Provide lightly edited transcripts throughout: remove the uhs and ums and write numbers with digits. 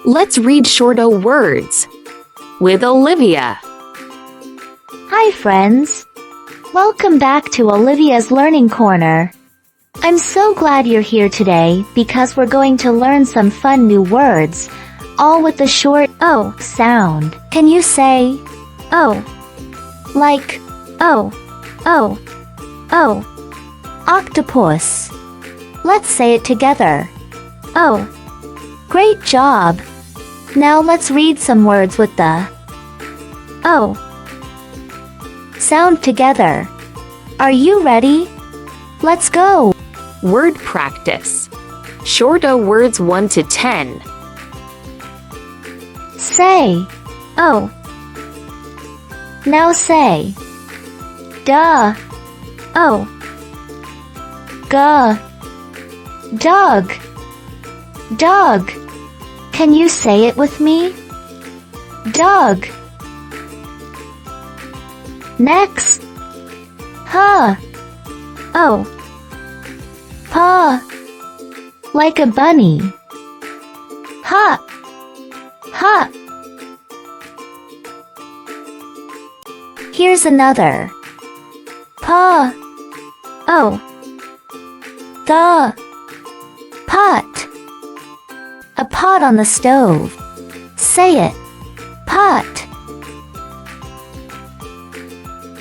Let's read shorter words with Olivia. Hi friends! Welcome back to Olivia's Learning Corner. I'm so glad you're here today because we're going to learn some fun new words, all with the short O sound. Can you say O? Like O, O, O. Octopus. Let's say it together. O. Great job! Now let's read some words with the O sound together. Are you ready? Let's go! Word practice. Shorter words 1 to 10. Say O. Now say duh. O. Guh. Dog. Dog. Can you say it with me? Dog. Next. Huh. Oh. Paw. Like a bunny. Ha. Ha. Here's another. Paw. Oh. The. Pot. A pot on the stove. Say it. Pot.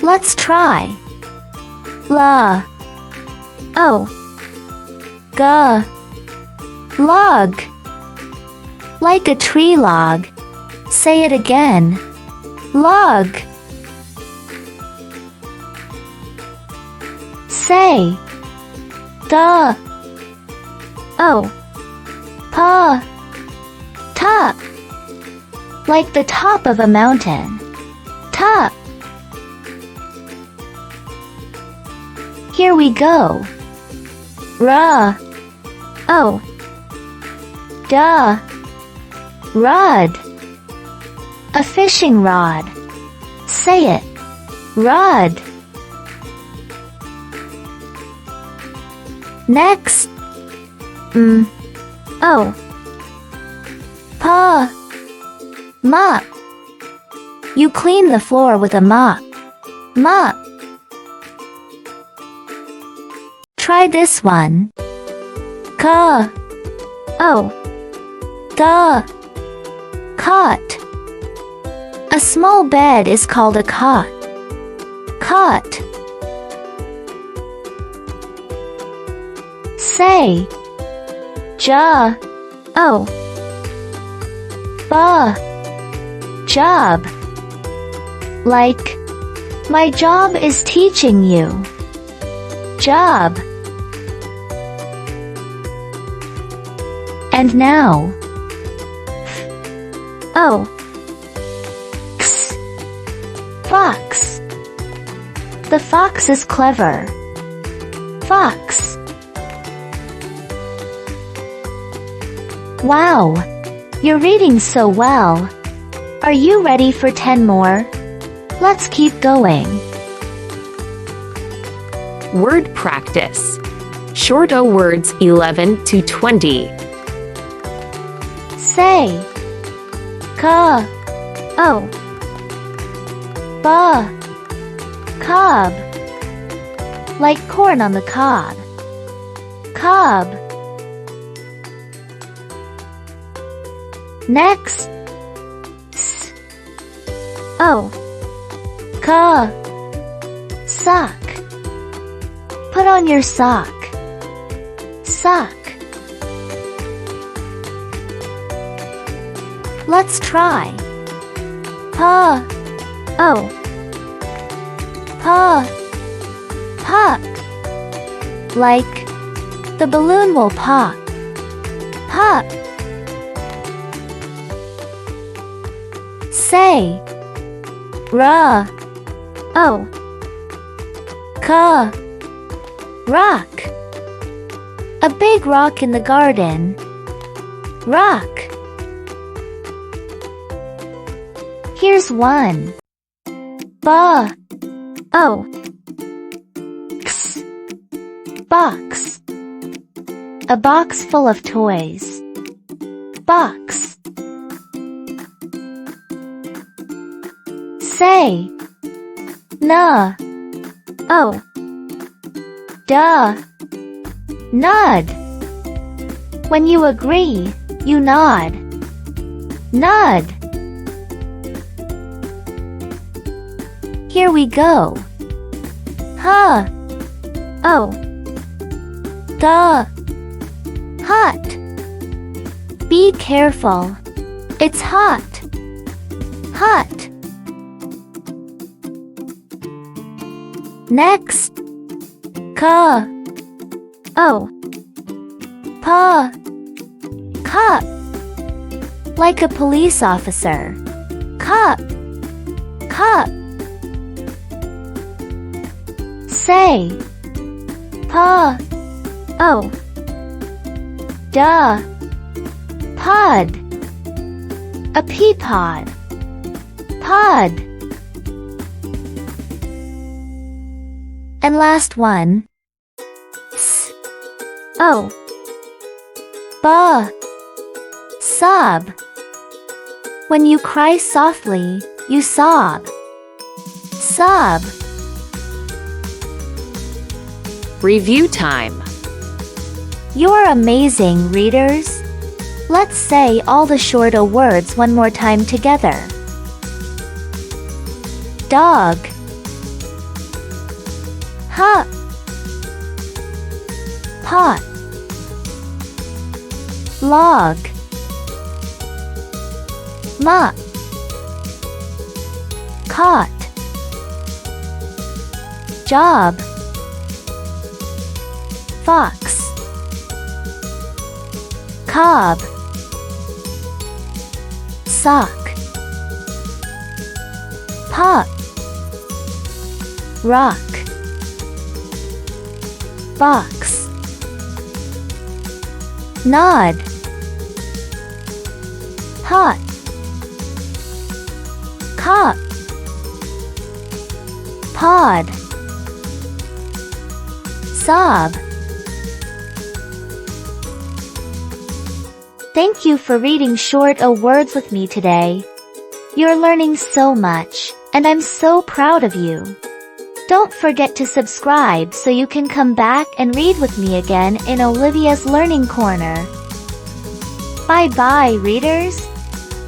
Let's try. La. Oh. Guh. Log. Like a tree log. Say it again. Log. Say. The. Oh. Pa. Top. Like the top of a mountain. Top. Here we go. Ra. Oh. Duh. Rod. A fishing rod. Say it. Rod. Next. Oh. Pa. Mop. You clean the floor with a mop. Mop. Try this one. Ka. Oh. The. Cot. A small bed is called a cot. Cot. Say. Ja. Oh. Ba. Job. Like, my job is teaching you. Job. And now. Oh. X. Fox. The fox is clever. Fox. Wow! You're reading so well. Are you ready for 10 more? Let's keep going. Word practice. Shorter words 11 to 20. Say. Ka. Oh. Ba. Cob. Like corn on the cob. Cob. Next. S. Oh. Ka. Sock. Put on your sock. Sock. Let's try. Pa. Oh. Pa. Pop. Like, the balloon will pop. Pop. Say. Ra. Oh. Ka. Rock. A big rock in the garden. Rock. Here's one. Ba. Oh. X. Box. A box full of toys. Box. Say. Nuh. Oh. Duh. Nod. When you agree, you nod. Nod. Here we go. Huh. Oh. Duh. Hot. Be careful. It's hot. Hot. Next. Ka. Oh. Pa. Cop. Like a police officer. Cop. Cop. Say. Pa. Oh. Duh. Pod. A pea pod. Pod. And last one. S. Oh. Ba. Sob. When you cry softly, you sob. Sob. Review time. You're amazing, readers. Let's say all the shorter words one more time together. Dog. Hop. Pot. Log. Mop. Caught. Job. Fox. Cob. Sock. Pop. Rock. Box. Nod. Hot. Cop. Pod. Sob. Thank you for reading short words with me today. You're learning so much, and I'm so proud of you. Don't forget to subscribe so you can come back and read with me again in Olivia's Learning Corner. Bye-bye, readers.